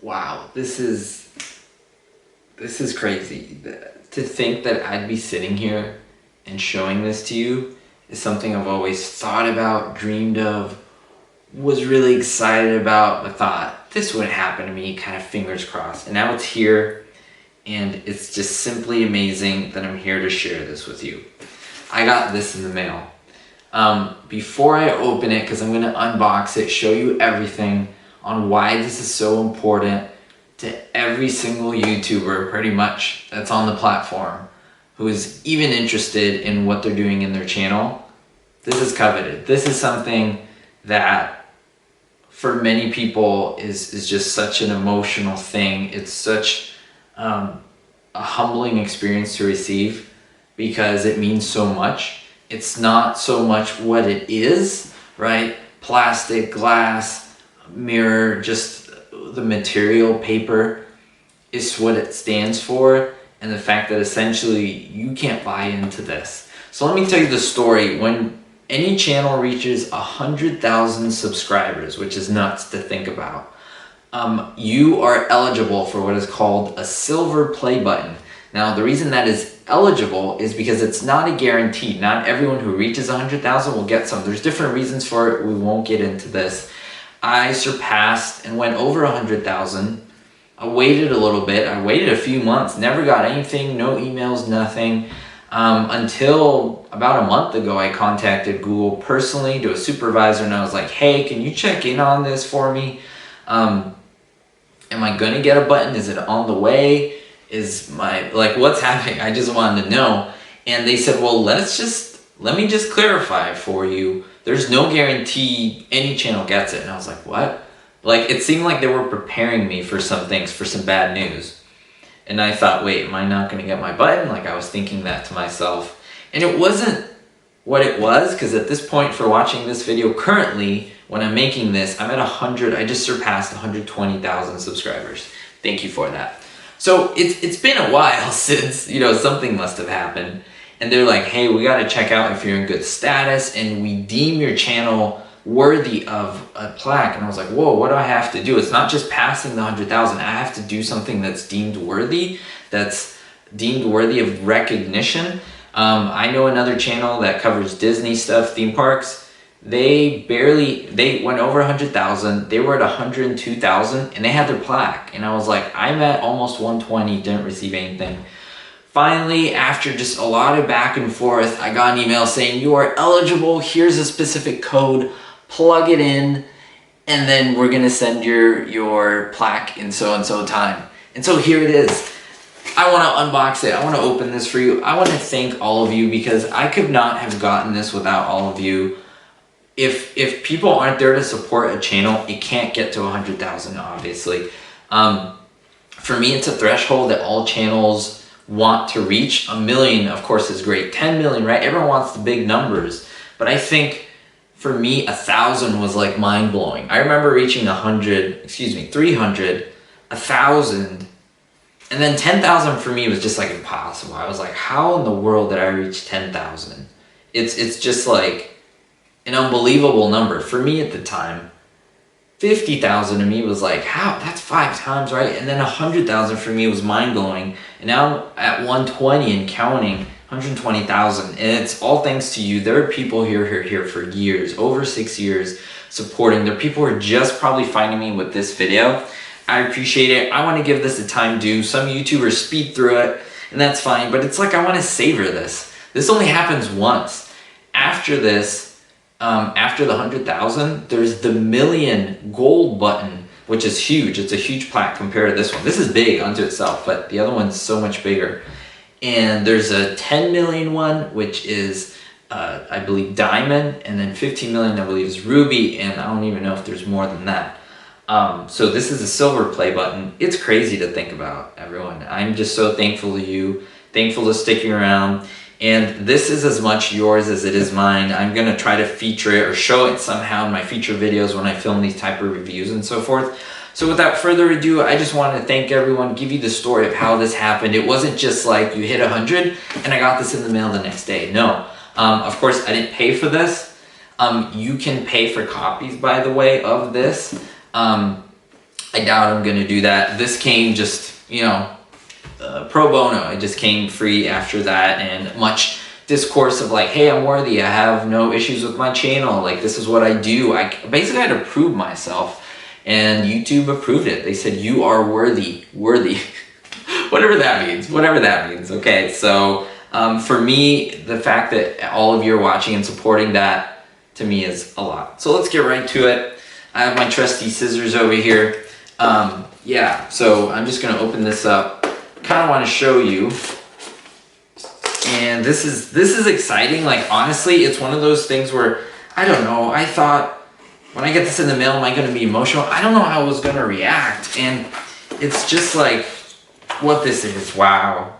Wow, this is crazy. To think that I'd be sitting here and showing this to you is something I've always thought about, dreamed of, was really excited about, but thought this wouldn't happen to me, kind of fingers crossed. And now it's here, and it's just simply amazing that I'm here to share this with you. I got this in the mail. Before I open it, because I'm going to unbox it, show you everything on why this is so important to every single YouTuber pretty much that's on the platform who is even interested in what they're doing in their channel. This is coveted. This is something that for many people is just such an emotional thing. It's such a humbling experience to receive because it means so much. It's not so much what it is, right? Plastic, glass, mirror, just the material, paper, is what it stands for, and the fact that essentially you can't buy into this. So let me tell you the story. When any channel reaches 100,000 subscribers, which is nuts to think about, you are eligible for what is called a silver play button. Now, the reason that is eligible is because it's not a guarantee. Not everyone who reaches 100,000 will get some. There's different reasons for it. We won't get into this. I surpassed and went over 100,000. I waited a little bit. I waited a few months, never got anything, no emails, nothing. Until about a month ago, I contacted Google personally to a supervisor, and I was like, hey, can you check in on this for me? Am I gonna get a button? Is it on the way? What's happening? I just wanted to know. And they said, well, let me just clarify for you. There's no guarantee any channel gets it. And I was like, what? Like, it seemed like they were preparing me for some things, for some bad news. And I thought, wait, am I not going to get my button? Like, I was thinking that to myself. And it wasn't what it was, because at this point for watching this video currently, when I'm making this, I'm at 100, I just surpassed 120,000 subscribers. Thank you for that. So it's been a while since, something must have happened. And they're like, hey, we got to check out if you're in good status, and we deem your channel worthy of a plaque. And I was like, whoa, what do I have to do? It's not just passing the 100,000. I have to do something that's deemed worthy of recognition. I know another channel that covers Disney stuff, theme parks. They went over 100,000. They were at 102,000, and they had their plaque. And I was like, I'm at almost 120, didn't receive anything. Finally, after just a lot of back and forth, I got an email saying, you are eligible, here's a specific code, plug it in, and then we're gonna send your plaque in so-and-so time. And so here it is. I wanna unbox it, I wanna open this for you. I wanna thank all of you because I could not have gotten this without all of you. If people aren't there to support a channel, it can't get to 100,000, obviously. For me, it's a threshold that all channels want to reach. 1 million, of course, is great. 10 million, right? Everyone wants the big numbers. But I think for me, 1,000 was like mind-blowing. I remember reaching 300, 1,000, and then 10,000 for me was just like impossible. I was like, how in the world did I reach 10,000? It's just like an unbelievable number for me at the time. 50,000 to me was like, how? That's 5 times, right? And then 100,000 for me was mind-blowing. And now at 120 and counting, 120,000. And it's all thanks to you. There are people here who are here for years, over 6 years, supporting. There are people who are just probably finding me with this video. I appreciate it. I want to give this a time due. Some YouTubers speed through it, and that's fine. But it's like, I want to savor this. This only happens once. After this, after the 100,000, there's the million gold button, which is huge. It's a huge plaque compared to this one. This is big unto itself, but the other one's so much bigger. And there's a 10 million one, which is, I believe, diamond, and then 15 million, I believe, is ruby, and I don't even know if there's more than that. So this is a silver play button. It's crazy to think about, everyone. I'm just so thankful to you, thankful to sticking around. And this is as much yours as it is mine. I'm gonna try to feature it or show it somehow in my future videos when I film these type of reviews and so forth. So without further ado, I just wanted to thank everyone, give you the story of how this happened. It wasn't just like you hit 100 and I got this in the mail the next day. No, of course I didn't pay for this. You can pay for copies, by the way, of this. I doubt I'm gonna do that. This came just, you know, pro bono. It just came free after that, and much discourse of like, hey, I'm worthy. I have no issues with my channel. Like, this is what I do. I basically had to prove myself, and YouTube approved it. They said, you are worthy. Whatever that means. Okay, so for me, the fact that all of you are watching and supporting that, to me, is a lot. So let's get right to it. I have my trusty scissors over here. Yeah, so I'm just gonna open this up. Kind of want to show you, and this is exciting. Like, honestly, it's one of those things where I don't know. I thought, when I get this in the mail, am I going to be emotional? I don't know how I was going to react, and it's just like what this is. Wow.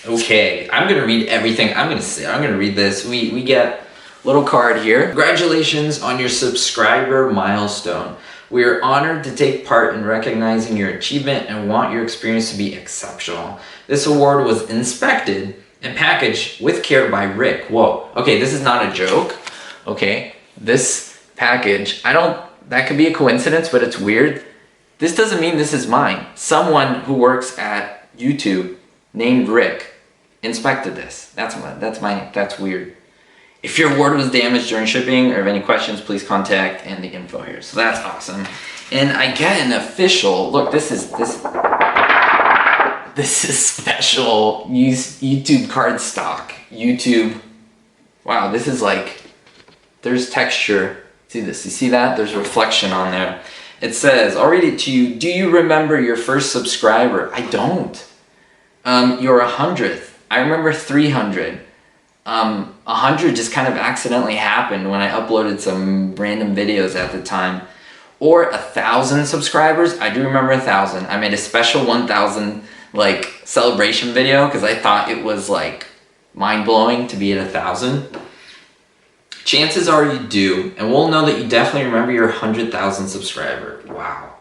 Okay, I'm going to read everything. I'm going to read this. We get a little card here. Congratulations on your subscriber milestone. We are honored to take part in recognizing your achievement and want your experience to be exceptional. This award was inspected and packaged with care by Rick. Whoa. Okay, this is not a joke. Okay, this package, that could be a coincidence, but it's weird. This doesn't mean this is mine. Someone who works at YouTube named Rick inspected this. That's weird. If your award was damaged during shipping or have any questions, please contact and the info here. So that's awesome. And I get an official, look, this is special YouTube cardstock. YouTube, wow, this is like, there's texture. See this, you see that? There's reflection on there. It says, I'll read it to you. Do you remember your first subscriber? I don't. Your 100th. I remember 300. 100 just kind of accidentally happened when I uploaded some random videos at the time. Or 1,000 subscribers. I do remember 1,000. I made a special 1,000 like celebration video because I thought it was like mind-blowing to be at 1,000. Chances are you do, and we'll know that you definitely remember your 100,000 subscriber. Wow.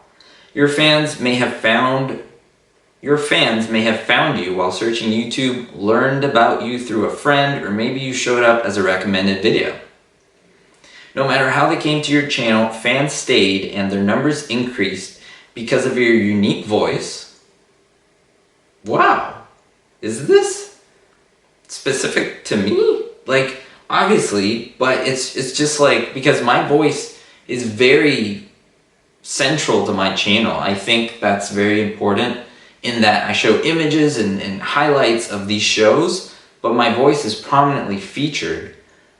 Your fans may have found you while searching YouTube, learned about you through a friend, or maybe you showed up as a recommended video. No matter how they came to your channel, fans stayed and their numbers increased because of your unique voice. Wow. Is this specific to me? Like, obviously, but it's just like, because my voice is very central to my channel. I think that's very important, in that I show images and highlights of these shows, but my voice is prominently featured.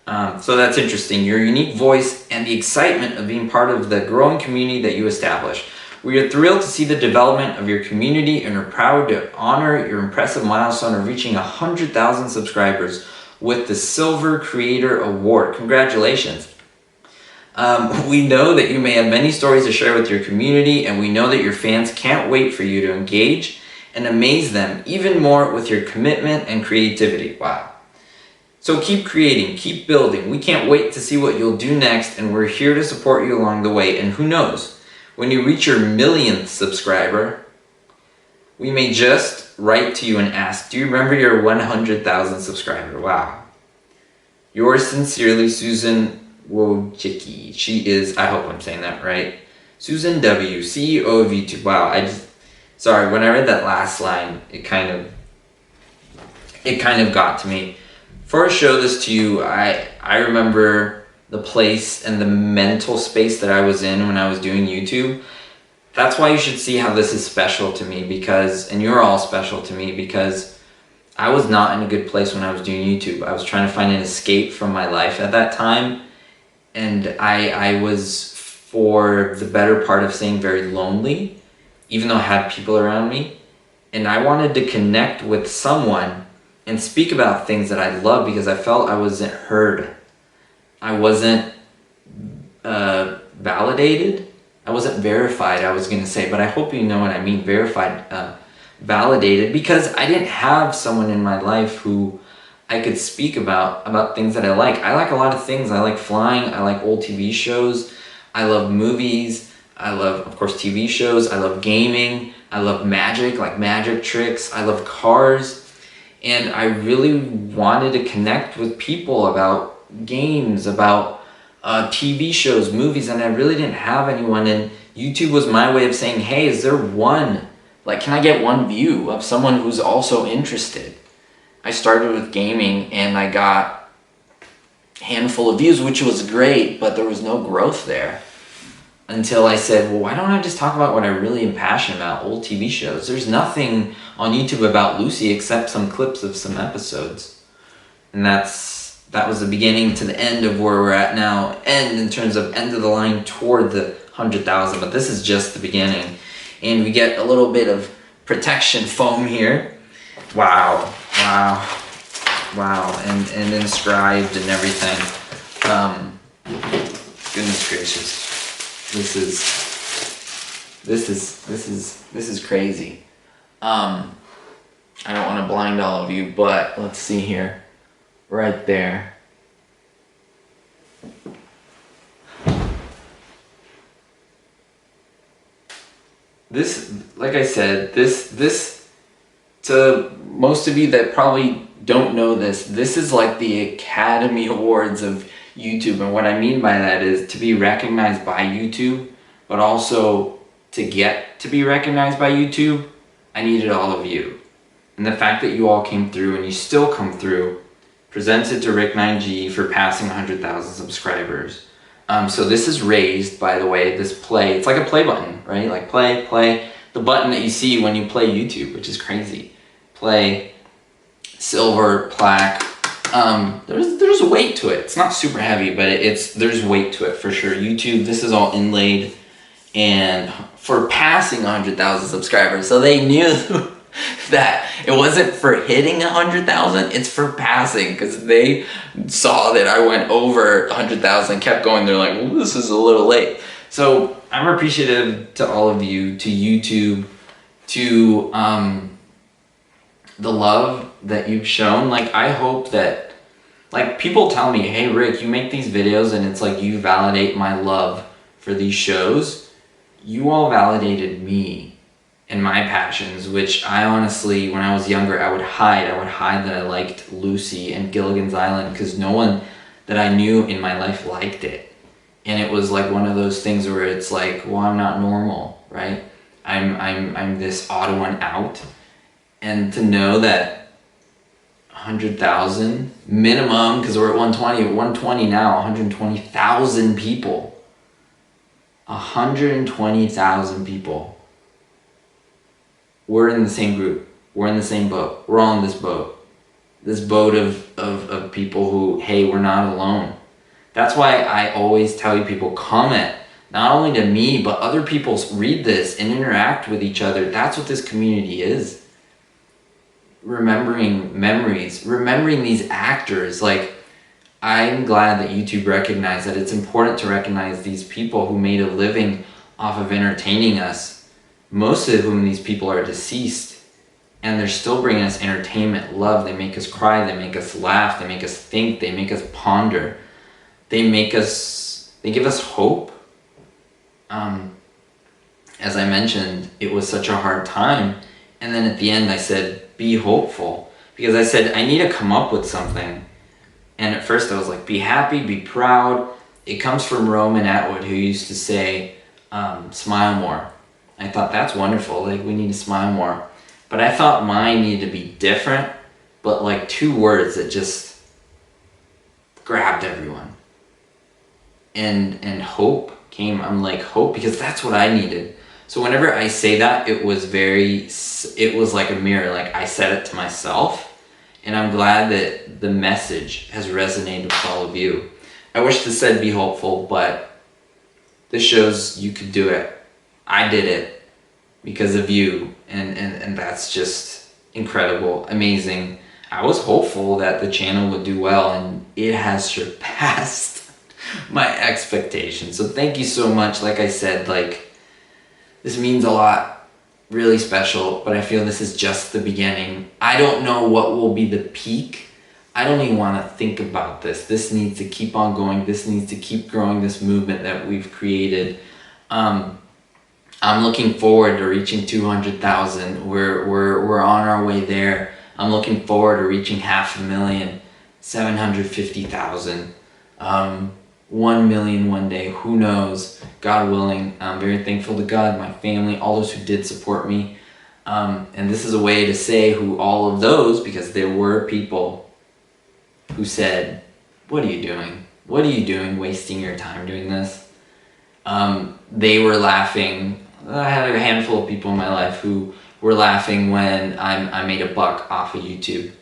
So that's interesting. Your unique voice and the excitement of being part of the growing community that you establish. We are thrilled to see the development of your community and are proud to honor your impressive milestone of reaching 100,000 subscribers with the Silver Creator Award. Congratulations. We know that you may have many stories to share with your community, and we know that your fans can't wait for you to engage and amaze them even more with your commitment and creativity. Wow. So keep creating, keep building. We can't wait to see what you'll do next, and we're here to support you along the way. And who knows, when you reach your 1,000,000th subscriber, we may just write to you and ask, do you remember your 100,000 subscriber? Wow. Yours sincerely, Susan Wojcicki. She is, I hope I'm saying that right, Susan W., CEO of YouTube. Wow, sorry, when I read that last line, it kind of got to me. Before I show this to you, I remember the place and the mental space that I was in when I was doing YouTube. That's why you should see how this is special to me, because, and you're all special to me, because I was not in a good place when I was doing YouTube. I was trying to find an escape from my life at that time, and I was, for the better part of saying, very lonely, even though I had people around me. And I wanted to connect with someone and speak about things that I love, because I felt I wasn't heard. I wasn't validated. I wasn't verified, I was going to say, but I hope you know what I mean, verified, validated, because I didn't have someone in my life who I could speak about things that I like. I like a lot of things. I like flying, I like old TV shows, I love movies, I love, of course, TV shows, I love gaming, I love magic, like magic tricks, I love cars, and I really wanted to connect with people about games, about TV shows, movies, and I really didn't have anyone. And YouTube was my way of saying, hey, is there one, like, can I get one view of someone who's also interested? I started with gaming and I got a handful of views, which was great, but there was no growth there. Until I said, well, why don't I just talk about what I really am passionate about, old TV shows? There's nothing on YouTube about Lucy except some clips of some episodes. And that was the beginning to the end of where we're at now, and in terms of end of the line toward the 100,000, but this is just the beginning. And we get a little bit of protection foam here. Wow, and inscribed and everything. Goodness gracious. This is crazy. I don't want to blind all of you, but let's see here. Right there. This, like I said, this to most of you that probably don't know this is like the Academy Awards of YouTube. And what I mean by that is to be recognized by YouTube, but also to get to be recognized by YouTube, I needed all of you. And the fact that you all came through, and you still come through, presents it to Rick9G for passing 100,000 subscribers. So this is raised, by the way, this play. It's like a play button, right? Like play, the button that you see when you play YouTube, which is crazy. Play, silver, plaque. There's a weight to it. It's not super heavy, but there's weight to it for sure. YouTube, this is all inlaid, and for passing 100,000 subscribers. So they knew that it wasn't for hitting 100,000, it's for passing, because they saw that I went over 100,000, kept going. They're like, well, this is a little late. So I'm appreciative to all of you, to YouTube, to the love that you've shown. Like, I hope that, like, people tell me, hey Rick, you make these videos and it's like you validate my love for these shows. You all validated me and my passions, which I honestly, when I was younger, I would hide that I liked Lucy and Gilligan's Island, because no one that I knew in my life liked it. And it was like one of those things where it's like, well, I'm not normal, right? I'm this odd one out. And to know that 100,000 minimum, because we're at 120 now, 120,000 people. 120,000 people. We're in the same group. We're in the same boat. We're all in this boat. This boat of people who, hey, we're not alone. That's why I always tell you people, comment. Not only to me, but other people read this and interact with each other. That's what this community is. Remembering memories, remembering these actors. Like, I'm glad that YouTube recognized that it's important to recognize these people who made a living off of entertaining us, most of whom these people are deceased, and they're still bringing us entertainment, love. They make us cry, they make us laugh, they make us think, they make us ponder, they give us hope. As I mentioned, it was such a hard time, and then at the end I said, be hopeful, because I said I need to come up with something. And at first I was like, be happy, be proud. It comes from Roman Atwood, who used to say, smile more. I thought, that's wonderful, like, we need to smile more. But I thought mine needed to be different, but like 2 words that just grabbed everyone. And hope came. I'm like, hope, because that's what I needed. So whenever I say that, it was like a mirror. Like, I said it to myself, and I'm glad that the message has resonated with all of you. I wish this said be hopeful, but this shows you could do it. I did it because of you, and that's just incredible, amazing. I was hopeful that the channel would do well, and it has surpassed my expectations. So thank you so much. Like I said, like, this means a lot, really special, but I feel this is just the beginning. I don't know what will be the peak. I don't even want to think about this. This needs to keep on going. This needs to keep growing, this movement that we've created. I'm looking forward to reaching 200,000. We're on our way there. I'm looking forward to reaching 500,000, 750,000. 1 million one day, who knows, God willing. I'm very thankful to God, my family, all those who did support me. And this is a way to say who all of those, because there were people who said, what are you doing? What are you doing wasting your time doing this? They were laughing. I had a handful of people in my life who were laughing when I made $1 off of YouTube.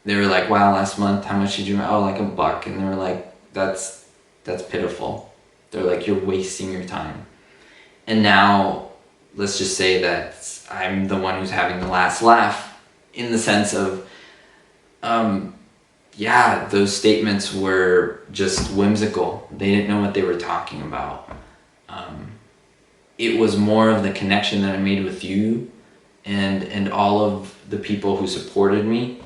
They were like, wow, last month, how much did you make? Oh, like $1. And they were like, that's pitiful. They're like, you're wasting your time. And now, let's just say that I'm the one who's having the last laugh, in the sense of, yeah, those statements were just whimsical. They didn't know what they were talking about. It was more of the connection that I made with you and all of the people who supported me.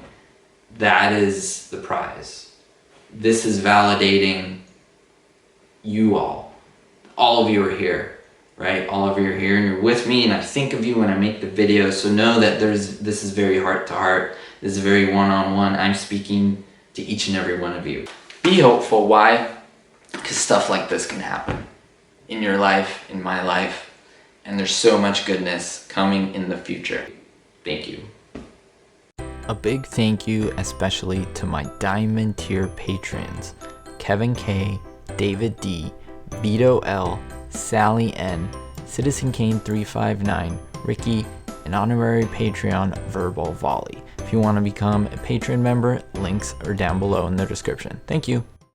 That is the prize. This is validating you all. All of you are here, right? All of you are here and you're with me, and I think of you when I make the videos. So know that this is very heart to heart. This is very one-on-one. I'm speaking to each and every one of you. Be hopeful. Why? Because stuff like this can happen in your life, in my life, and there's so much goodness coming in the future. Thank you. A big thank you especially to my Diamond tier patrons, Kevin K, David D, Vito L, Sally N, Citizen Kane 359, Ricky, and honorary Patreon Verbal Volley. If you want to become a patron member, links are down below in the description. Thank you.